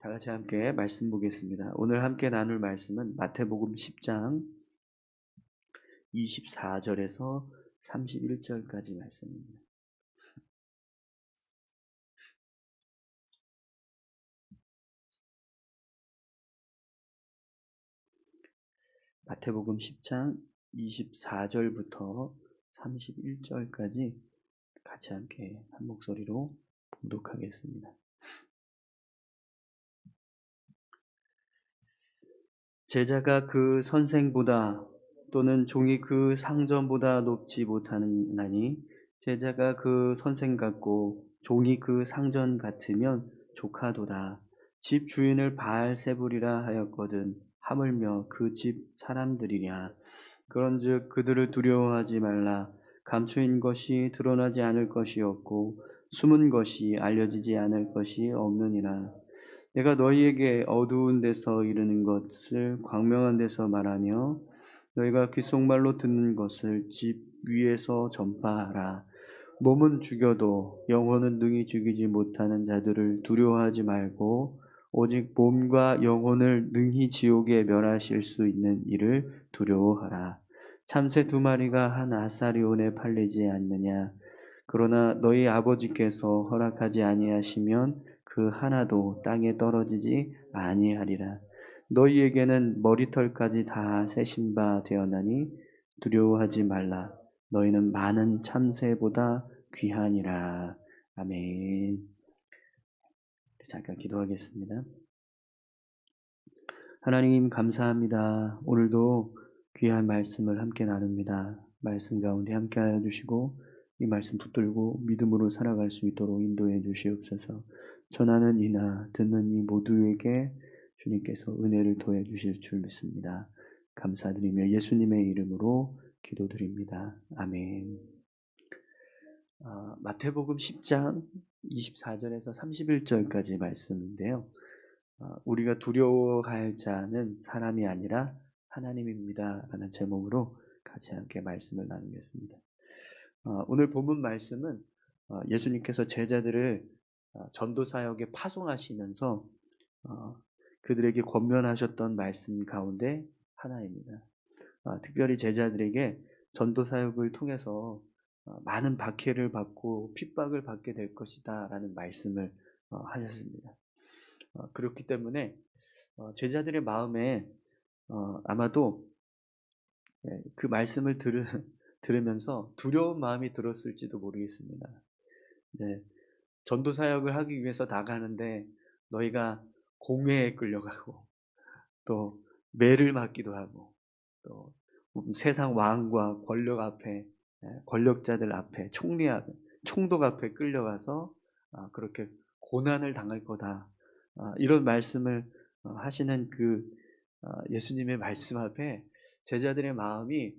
다 같이 함께 말씀 보겠습니다. 오늘 함께 나눌 말씀은 마태복음 10장 24절에서 31절까지 말씀입니다. 마태복음 10장 24절부터 31절까지 같이 함께 한 목소리로 봉독하겠습니다. 제자가 그 선생보다 또는 종이 그 상전보다 높지 못하나니 제자가 그 선생 같고 종이 그 상전 같으면 조카도다. 집 주인을 바알세불이라 하였거든 하물며 그 집 사람들이랴. 그런즉 그들을 두려워하지 말라. 감추인 것이 드러나지 않을 것이 없고 숨은 것이 알려지지 않을 것이 없느니라. 내가 너희에게 어두운 데서 이르는 것을 광명한 데서 말하며 너희가 귓속말로 듣는 것을 집 위에서 전파하라. 몸은 죽여도 영혼은 능히 죽이지 못하는 자들을 두려워하지 말고 오직 몸과 영혼을 능히 지옥에 멸하실 수 있는 이를 두려워하라. 참새 두 마리가 한 아사리온에 팔리지 않느냐. 그러나 너희 아버지께서 허락하지 아니하시면 그 하나도 땅에 떨어지지 아니하리라. 너희에게는 머리털까지 다 세신 바 되었나니 두려워하지 말라. 너희는 많은 참새보다 귀하니라. 아멘. 잠깐 기도하겠습니다. 하나님 감사합니다. 오늘도 귀한 말씀을 함께 나눕니다. 말씀 가운데 함께하여 주시고 이 말씀 붙들고 믿음으로 살아갈 수 있도록 인도해 주시옵소서. 전하는 이나 듣는 이 모두에게 주님께서 은혜를 더해 주실 줄 믿습니다. 감사드리며 예수님의 이름으로 기도드립니다. 아멘. 마태복음 10장 24절에서 31절까지 말씀인데요. 우리가 두려워할 자는 사람이 아니라 하나님입니다. 라는 제목으로 같이 함께 말씀을 나누겠습니다. 오늘 본문 말씀은 예수님께서 제자들을 전도사역에 파송하시면서 그들에게 권면하셨던 말씀 가운데 하나입니다. 특별히 제자들에게 전도사역을 통해서 많은 박해를 받고 핍박을 받게 될 것이다 라는 말씀을 하셨습니다. 그렇기 때문에 제자들의 마음에 아마도 그 말씀을 들으면서 두려운 마음이 들었을지도 모르겠습니다. 네, 전도 사역을 하기 위해서 나가는데 너희가 공회에 끌려가고 또 매를 맞기도 하고 또 세상 왕과 권력 앞에 권력자들 앞에 총리 앞에 총독 앞에 끌려가서 그렇게 고난을 당할 거다. 이런 말씀을 하시는 그 예수님의 말씀 앞에 제자들의 마음이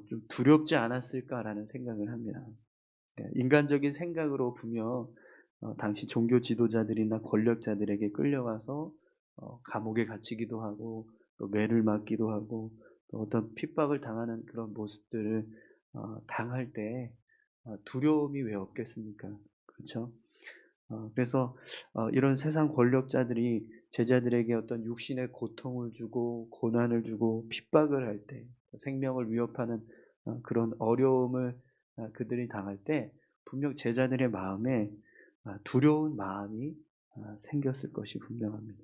좀 두렵지 않았을까라는 생각을 합니다. 인간적인 생각으로 보면 당시 종교 지도자들이나 권력자들에게 끌려가서 감옥에 갇히기도 하고 또 매를 맞기도 하고 또 어떤 핍박을 당하는 그런 모습들을 당할 때 두려움이 왜 없겠습니까? 그렇죠? 그래서 이런 세상 권력자들이 제자들에게 어떤 육신의 고통을 주고 고난을 주고 핍박을 할 때 생명을 위협하는 그런 어려움을 그들이 당할 때 분명 제자들의 마음에 두려운 마음이 생겼을 것이 분명합니다.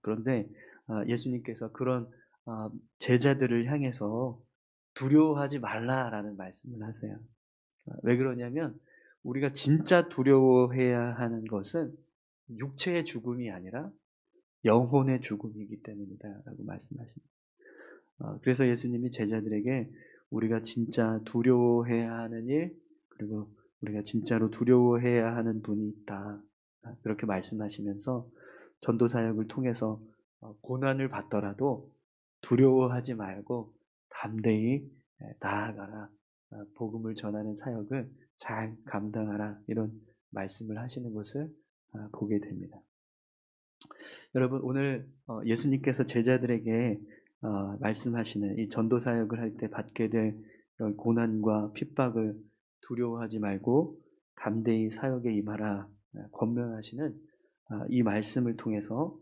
그런데 예수님께서 그런 제자들을 향해서 두려워하지 말라라는 말씀을 하세요. 왜 그러냐면 우리가 진짜 두려워해야 하는 것은 육체의 죽음이 아니라 영혼의 죽음이기 때문이다라고 말씀하십니다. 그래서 예수님이 제자들에게 우리가 진짜 두려워해야 하는 일 그리고 우리가 진짜로 두려워해야 하는 분이 있다. 그렇게 말씀하시면서 전도 사역을 통해서 고난을 받더라도 두려워하지 말고 담대히 나아가라. 복음을 전하는 사역을 잘 감당하라. 이런 말씀을 하시는 것을 보게 됩니다. 여러분 오늘 예수님께서 제자들에게 말씀하시는 이 전도 사역을 할 때 받게 될 이런 고난과 핍박을 두려워하지 말고 담대히 사역에 임하라 권면하시는 이 말씀을 통해서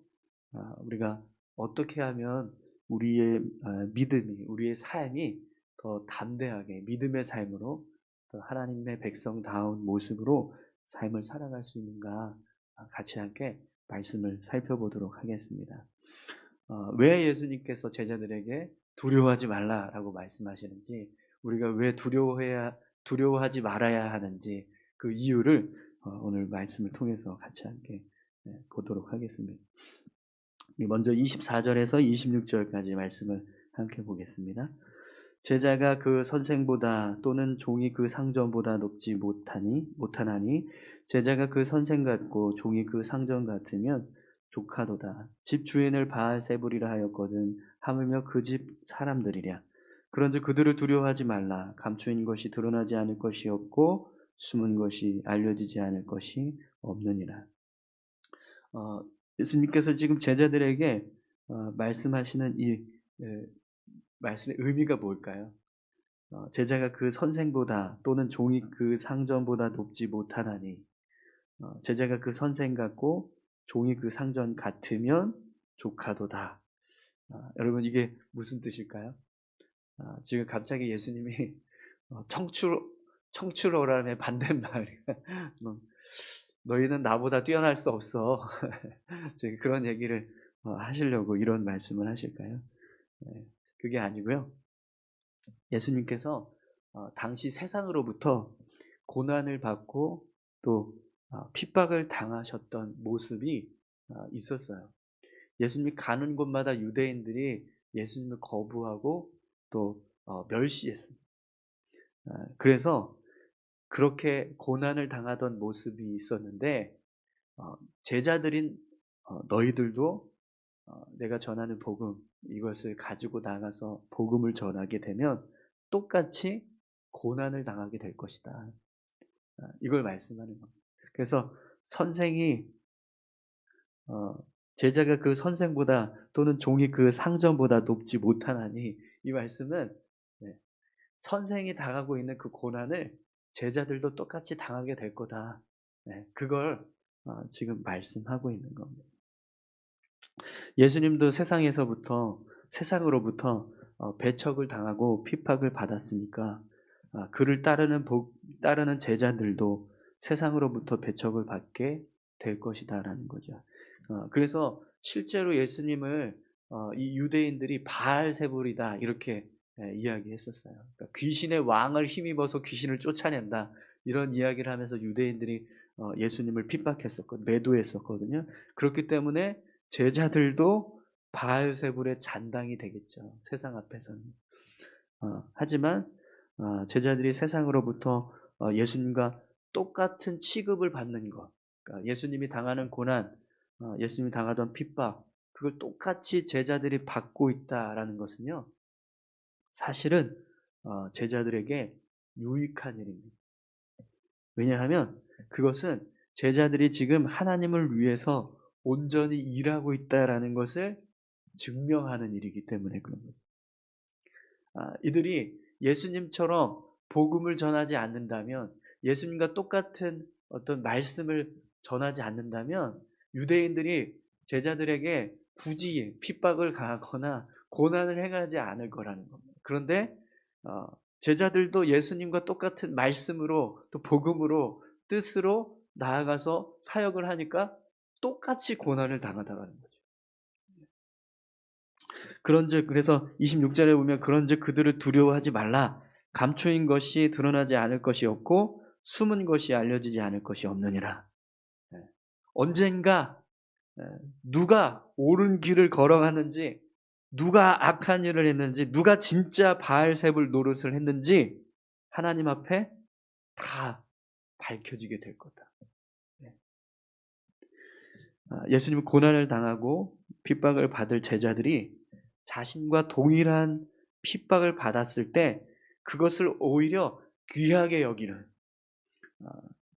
우리가 어떻게 하면 우리의 믿음이, 우리의 삶이 더 담대하게 믿음의 삶으로 더 하나님의 백성다운 모습으로 삶을 살아갈 수 있는가, 같이 함께 말씀을 살펴보도록 하겠습니다. 왜 예수님께서 제자들에게 두려워하지 말라라고 말씀하시는지, 우리가 왜 두려워하지 말아야 하는지 그 이유를 오늘 말씀을 통해서 같이 함께 보도록 하겠습니다. 먼저 24절에서 26절까지 말씀을 함께 보겠습니다. 제자가 그 선생보다 또는 종이 그 상전보다 높지 못하나니 제자가 그 선생 같고 종이 그 상전 같으면 조카도다. 집 주인을 바알세불이라 하였거든 하물며 그 집 사람들이랴. 그런즉 그들을 두려워하지 말라. 감추인 것이 드러나지 않을 것이 없고 숨은 것이 알려지지 않을 것이 없느니라. 어, 예수님께서 지금 제자들에게 말씀하시는 이 말씀의 의미가 뭘까요? 제자가 그 선생보다 또는 종이 그 상전보다 높지 못하나니, 제자가 그 선생 같고 종이 그 상전 같으면 조카도다. 여러분, 이게 무슨 뜻일까요? 지금 갑자기 예수님이 청출어람의 반대말 너희는 나보다 뛰어날 수 없어. 지금 그런 얘기를 하시려고 이런 말씀을 하실까요? 네, 그게 아니고요. 예수님께서 당시 세상으로부터 고난을 받고 또 핍박을 당하셨던 모습이 있었어요. 예수님이 가는 곳마다 유대인들이 예수님을 거부하고 또 멸시했습니다. 그래서 그렇게 고난을 당하던 모습이 있었는데, 제자들인 너희들도 내가 전하는 복음, 이것을 가지고 나가서 복음을 전하게 되면 똑같이 고난을 당하게 될 것이다. 이걸 말씀하는 겁니다. 그래서 선생이 제자가 그 선생보다 또는 종이 그 상전보다 높지 못하나니, 이 말씀은 선생이 당하고 있는 그 고난을 제자들도 똑같이 당하게 될 거다. 그걸 지금 말씀하고 있는 겁니다. 예수님도 세상으로부터 배척을 당하고 핍박을 받았으니까 그를 따르는 제자들도 세상으로부터 배척을 받게 될 것이다라는 거죠. 그래서 실제로 예수님을 이 유대인들이 바알세불이다 이렇게 이야기했었어요. 그러니까 귀신의 왕을 힘입어서 귀신을 쫓아낸다 이런 이야기를 하면서 유대인들이 예수님을 매도했었거든요. 그렇기 때문에 제자들도 바알세불의 잔당이 되겠죠. 세상 앞에서는. 하지만 제자들이 세상으로부터 예수님과 똑같은 취급을 받는 것, 그러니까 예수님이 당하는 고난, 예수님이 당하던 핍박, 그걸 똑같이 제자들이 받고 있다라는 것은요, 사실은 제자들에게 유익한 일입니다. 왜냐하면 그것은 제자들이 지금 하나님을 위해서 온전히 일하고 있다라는 것을 증명하는 일이기 때문에 그런 거죠. 이들이 예수님처럼 복음을 전하지 않는다면, 예수님과 똑같은 어떤 말씀을 전하지 않는다면 유대인들이 제자들에게 굳이 핍박을 가하거나 고난을 행하지 않을 거라는 겁니다. 그런데 제자들도 예수님과 똑같은 말씀으로 또 복음으로 뜻으로 나아가서 사역을 하니까 똑같이 고난을 당하다라는 거죠. 그래서 26절에 보면 그런즉 그들을 두려워하지 말라. 감추인 것이 드러나지 않을 것이 없고 숨은 것이 알려지지 않을 것이 없느니라. 언젠가 누가 옳은 길을 걸어가는지, 누가 악한 일을 했는지, 누가 진짜 바알세불 노릇을 했는지 하나님 앞에 다 밝혀지게 될 거다. 예수님은 고난을 당하고 핍박을 받을 제자들이 자신과 동일한 핍박을 받았을 때 그것을 오히려 귀하게 여기는,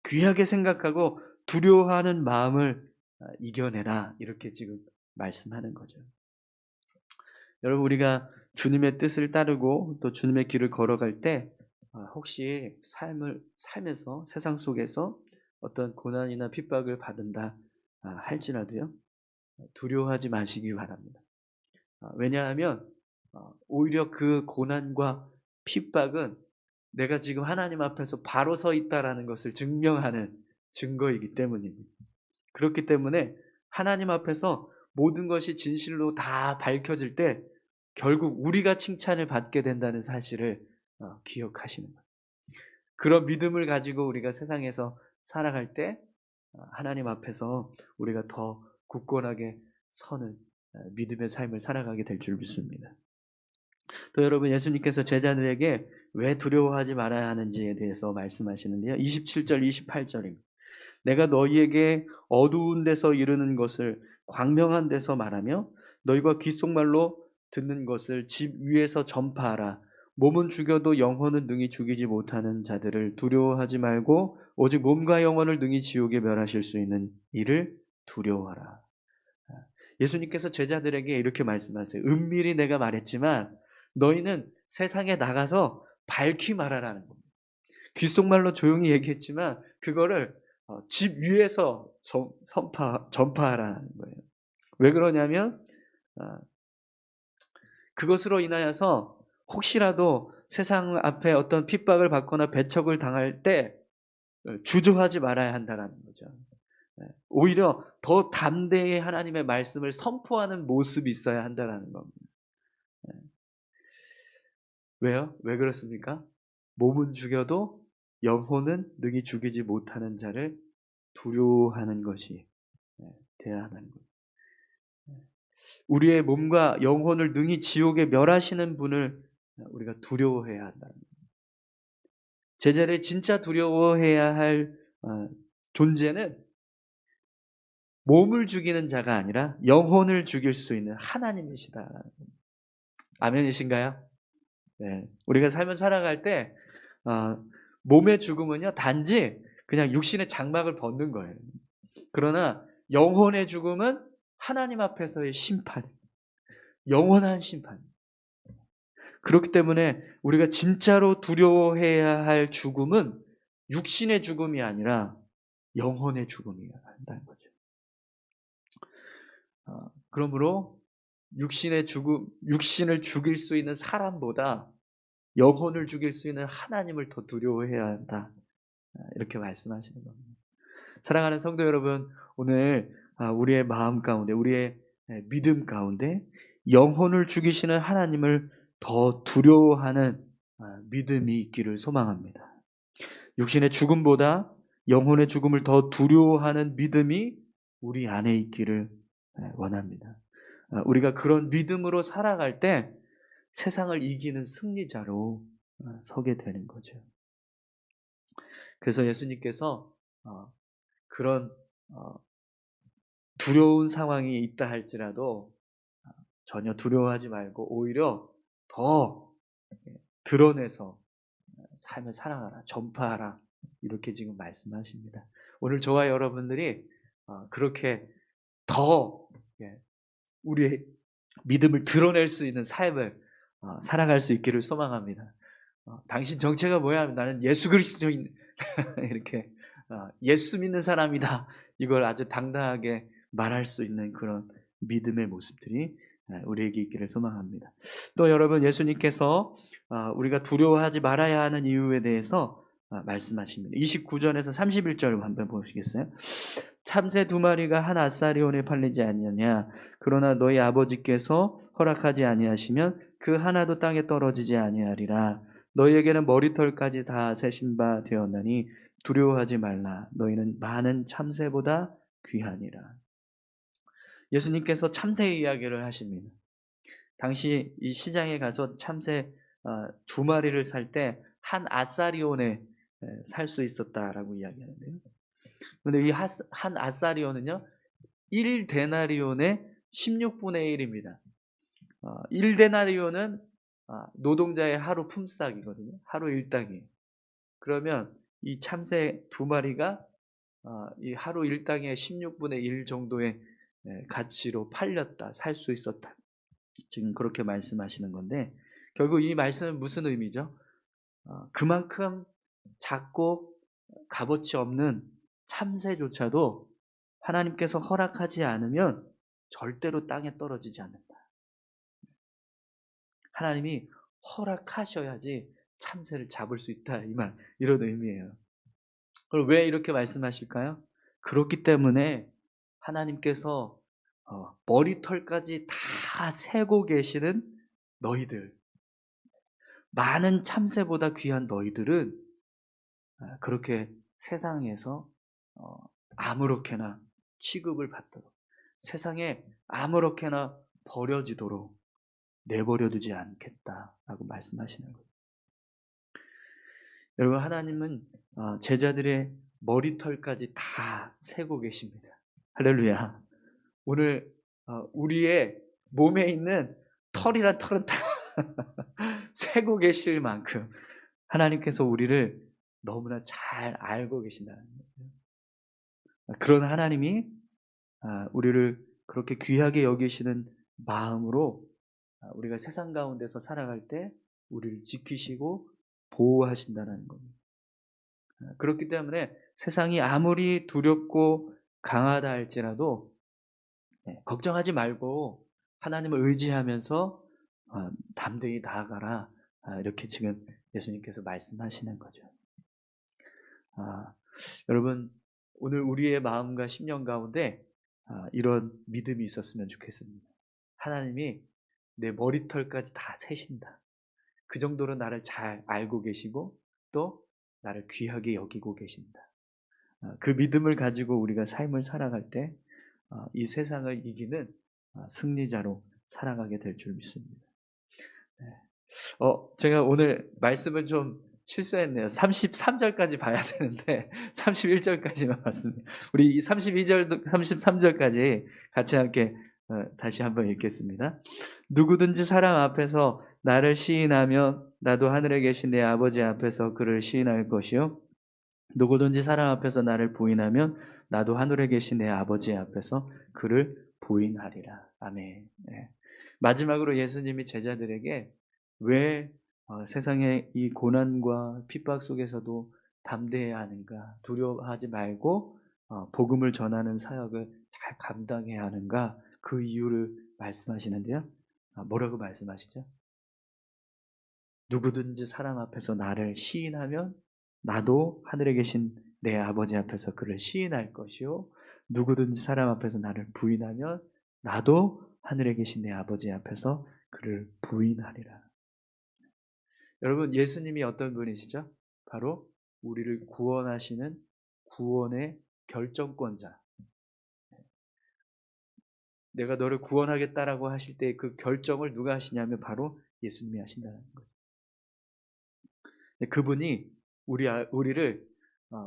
귀하게 생각하고 두려워하는 마음을 이겨내라, 이렇게 지금 말씀하는 거죠. 여러분, 우리가 주님의 뜻을 따르고 또 주님의 길을 걸어갈 때 혹시 삶에서 세상 속에서 어떤 고난이나 핍박을 받는다, 할지라도요, 두려워하지 마시기 바랍니다. 왜냐하면 오히려 그 고난과 핍박은 내가 지금 하나님 앞에서 바로 서 있다라는 것을 증명하는 증거이기 때문입니다. 그렇기 때문에 하나님 앞에서 모든 것이 진실로 다 밝혀질 때 결국 우리가 칭찬을 받게 된다는 사실을 기억하시는 거예요. 그런 믿음을 가지고 우리가 세상에서 살아갈 때 하나님 앞에서 우리가 더 굳건하게 서는 믿음의 삶을 살아가게 될 줄 믿습니다. 또 여러분, 예수님께서 제자들에게 왜 두려워하지 말아야 하는지에 대해서 말씀하시는데요. 27절 28절입니다. 내가 너희에게 어두운 데서 이르는 것을 광명한 데서 말하며 너희가 귓속말로 듣는 것을 집 위에서 전파하라. 몸은 죽여도 영혼은 능히 죽이지 못하는 자들을 두려워하지 말고 오직 몸과 영혼을 능히 지옥에 멸하실 수 있는 이를 두려워하라. 예수님께서 제자들에게 이렇게 말씀하세요. 은밀히 내가 말했지만 너희는 세상에 나가서 밝히 말하라는 겁니다. 귓속말로 조용히 얘기했지만 그거를 집 위에서 전파하라는 거예요. 왜 그러냐면 그것으로 인하여서 혹시라도 세상 앞에 어떤 핍박을 받거나 배척을 당할 때 주저하지 말아야 한다는 거죠. 오히려 더 담대히 하나님의 말씀을 선포하는 모습이 있어야 한다는 겁니다. 왜요? 왜 그렇습니까? 몸은 죽여도 영혼은 능히 죽이지 못하는 자를 두려워하는 것이 돼야 하는 거예요. 우리의 몸과 영혼을 능히 지옥에 멸하시는 분을 우리가 두려워해야 한다는 거예요. 제자를 진짜 두려워해야 할 존재는 몸을 죽이는 자가 아니라 영혼을 죽일 수 있는 하나님이시다. 아멘이신가요? 네. 우리가 삶을 살아갈 때 몸의 죽음은요 단지 그냥 육신의 장막을 벗는 거예요. 그러나 영혼의 죽음은 하나님 앞에서의 심판, 영원한 심판. 그렇기 때문에 우리가 진짜로 두려워해야 할 죽음은 육신의 죽음이 아니라 영혼의 죽음이어야 한다는 거죠. 그러므로 육신의 죽음, 육신을 죽일 수 있는 사람보다 영혼을 죽일 수 있는 하나님을 더 두려워해야 한다. 이렇게 말씀하시는 겁니다. 사랑하는 성도 여러분, 오늘 우리의 마음 가운데, 우리의 믿음 가운데 영혼을 죽이시는 하나님을 더 두려워하는 믿음이 있기를 소망합니다. 육신의 죽음보다 영혼의 죽음을 더 두려워하는 믿음이 우리 안에 있기를 원합니다. 우리가 그런 믿음으로 살아갈 때 세상을 이기는 승리자로 서게 되는 거죠. 그래서 예수님께서 그런 두려운 상황이 있다 할지라도 전혀 두려워하지 말고 오히려 더 드러내서 삶을 살아가라, 전파하라 이렇게 지금 말씀하십니다. 오늘 저와 여러분들이 그렇게 더 우리의 믿음을 드러낼 수 있는 삶을 살아갈 수 있기를 소망합니다. 당신 정체가 뭐야? 나는 예수 그리스도인 이렇게 예수 믿는 사람이다. 이걸 아주 당당하게 말할 수 있는 그런 믿음의 모습들이 우리에게 있기를 소망합니다. 또 여러분, 예수님께서 우리가 두려워하지 말아야 하는 이유에 대해서 말씀하십니다. 29절에서 31절 한번 보시겠어요? 참새 2마리가 한 아사리온에 팔리지 아니하냐? 그러나 너희 아버지께서 허락하지 아니하시면 그 하나도 땅에 떨어지지 아니하리라. 너희에게는 머리털까지 다 세신 바 되었나니 두려워하지 말라. 너희는 많은 참새보다 귀하니라. 예수님께서 참새 이야기를 하십니다. 당시 이 시장에 가서 참새 2마리를 살 때 한 아사리온에 살 수 있었다라고 이야기하는데요. 그런데 이 한 아사리온은요 1데나리온의 16분의 1입니다. 1데나리온은 노동자의 하루 품삯이거든요. 하루 일당이에요. 그러면 이 참새 2마리가 이 하루 일당의 16분의 1 정도의 가치로 팔렸다, 살 수 있었다. 지금 그렇게 말씀하시는 건데 결국 이 말씀은 무슨 의미죠? 그만큼 작고 값어치 없는 참새조차도 하나님께서 허락하지 않으면 절대로 땅에 떨어지지 않는다. 하나님이 허락하셔야지 참새를 잡을 수 있다. 이런 의미예요. 그럼 왜 이렇게 말씀하실까요? 그렇기 때문에 하나님께서 머리털까지 다 세고 계시는 너희들, 많은 참새보다 귀한 너희들은 그렇게 세상에서 어, 아무렇게나 취급을 받도록, 세상에 아무렇게나 버려지도록 내버려 두지 않겠다라고 말씀하시는 거예요. 여러분, 하나님은 제자들의 머리털까지 다 세고 계십니다. 할렐루야. 오늘 우리의 몸에 있는 털이란 털은 다 세고 계실 만큼 하나님께서 우리를 너무나 잘 알고 계신다는 거예요. 그런 하나님이 우리를 그렇게 귀하게 여기시는 마음으로 우리가 세상 가운데서 살아갈 때 우리를 지키시고 보호하신다는 겁니다. 그렇기 때문에 세상이 아무리 두렵고 강하다 할지라도 걱정하지 말고 하나님을 의지하면서 담대히 나아가라. 이렇게 지금 예수님께서 말씀하시는 거죠. 여러분, 오늘 우리의 마음과 심령 가운데 이런 믿음이 있었으면 좋겠습니다. 하나님이 내 머리털까지 다 세신다. 그 정도로 나를 잘 알고 계시고 또 나를 귀하게 여기고 계신다. 그 믿음을 가지고 우리가 삶을 살아갈 때 이 세상을 이기는 승리자로 살아가게 될 줄 믿습니다. 제가 오늘 말씀을 좀 실수했네요. 33절까지 봐야 되는데 31절까지만 봤습니다. 우리 이 32절, 33절까지 같이 함께 다시 한번 읽겠습니다. 누구든지 사람 앞에서 나를 시인하면 나도 하늘에 계신 내 아버지 앞에서 그를 시인할 것이요. 누구든지 사람 앞에서 나를 부인하면 나도 하늘에 계신 내 아버지 앞에서 그를 부인하리라. 아멘. 네. 마지막으로 예수님이 제자들에게 왜 세상의 이 고난과 핍박 속에서도 담대해야 하는가, 두려워하지 말고 복음을 전하는 사역을 잘 감당해야 하는가, 그 이유를 말씀하시는데요. 뭐라고 말씀하시죠? 누구든지 사람 앞에서 나를 시인하면 나도 하늘에 계신 내 아버지 앞에서 그를 시인할 것이요. 누구든지 사람 앞에서 나를 부인하면 나도 하늘에 계신 내 아버지 앞에서 그를 부인하리라. 여러분, 예수님이 어떤 분이시죠? 바로 우리를 구원하시는 구원의 결정권자. 내가 너를 구원하겠다라고 하실 때 그 결정을 누가 하시냐면 바로 예수님이 하신다는 거죠. 그분이 우리를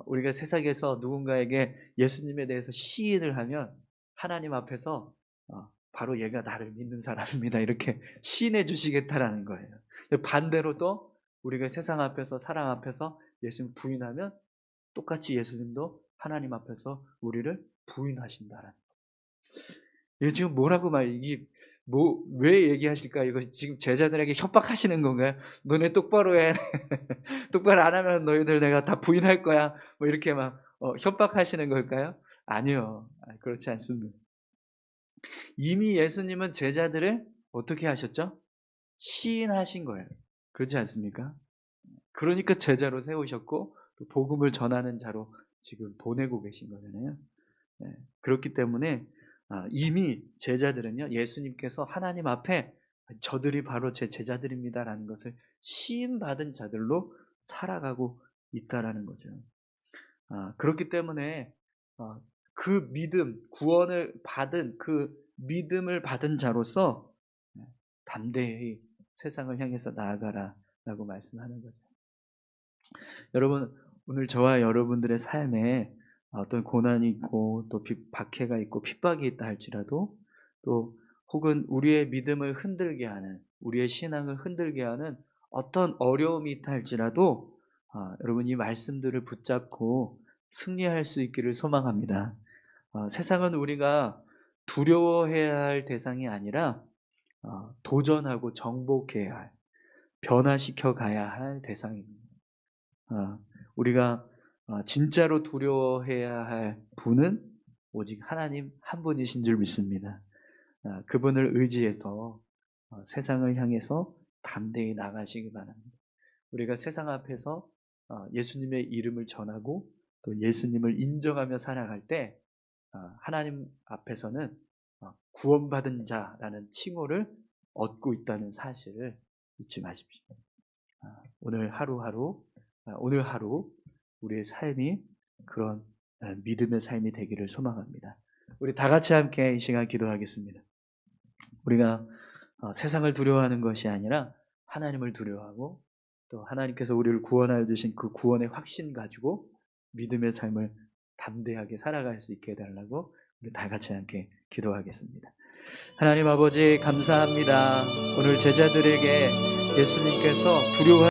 우리가 세상에서 누군가에게 예수님에 대해서 시인을 하면 하나님 앞에서 바로 얘가 나를 믿는 사람입니다. 이렇게 시인해 주시겠다라는 거예요. 반대로 또 우리가 세상 앞에서 사람 앞에서 예수님 부인하면 똑같이 예수님도 하나님 앞에서 우리를 부인하신다라는 거예요. 이게 지금 뭐라고 이게 왜 얘기하실까? 이거 지금 제자들에게 협박하시는 건가요? 너네 똑바로 해. 똑바로 안 하면 너희들 내가 다 부인할 거야. 뭐 이렇게 협박하시는 걸까요? 아니요. 그렇지 않습니다. 이미 예수님은 제자들을 어떻게 하셨죠? 시인하신 거예요. 그렇지 않습니까? 그러니까 제자로 세우셨고 또 복음을 전하는 자로 지금 보내고 계신 거잖아요. 네. 그렇기 때문에 이미 제자들은요, 예수님께서 하나님 앞에 저들이 바로 제 제자들입니다라는 것을 시인받은 자들로 살아가고 있다라는 거죠. 그렇기 때문에 그 믿음, 구원을 받은 그 믿음을 받은 자로서 담대히 세상을 향해서 나아가라라고 말씀하는 거죠. 여러분, 오늘 저와 여러분들의 삶에 어떤 고난이 있고 또 박해가 있고 핍박이 있다 할지라도 또 혹은 우리의 믿음을 흔들게 하는, 우리의 신앙을 흔들게 하는 어떤 어려움이 있다 할지라도 여러분, 이 말씀들을 붙잡고 승리할 수 있기를 소망합니다. 세상은 우리가 두려워해야 할 대상이 아니라 도전하고 정복해야 할, 변화시켜 가야 할 대상입니다. 우리가 진짜로 두려워해야 할 분은 오직 하나님 한 분이신 줄 믿습니다. 그분을 의지해서 세상을 향해서 담대히 나가시기 바랍니다. 우리가 세상 앞에서 예수님의 이름을 전하고 또 예수님을 인정하며 살아갈 때 하나님 앞에서는 구원받은 자라는 칭호를 얻고 있다는 사실을 잊지 마십시오. 오늘 하루 우리의 삶이 그런 믿음의 삶이 되기를 소망합니다. 우리 다 같이 함께 이 시간 기도하겠습니다. 우리가 세상을 두려워하는 것이 아니라 하나님을 두려워하고 또 하나님께서 우리를 구원하여 주신 그 구원의 확신 가지고 믿음의 삶을 담대하게 살아갈 수 있게 해달라고 우리 다 같이 함께 기도하겠습니다. 하나님 아버지 감사합니다. 오늘 제자들에게 예수님께서 두려워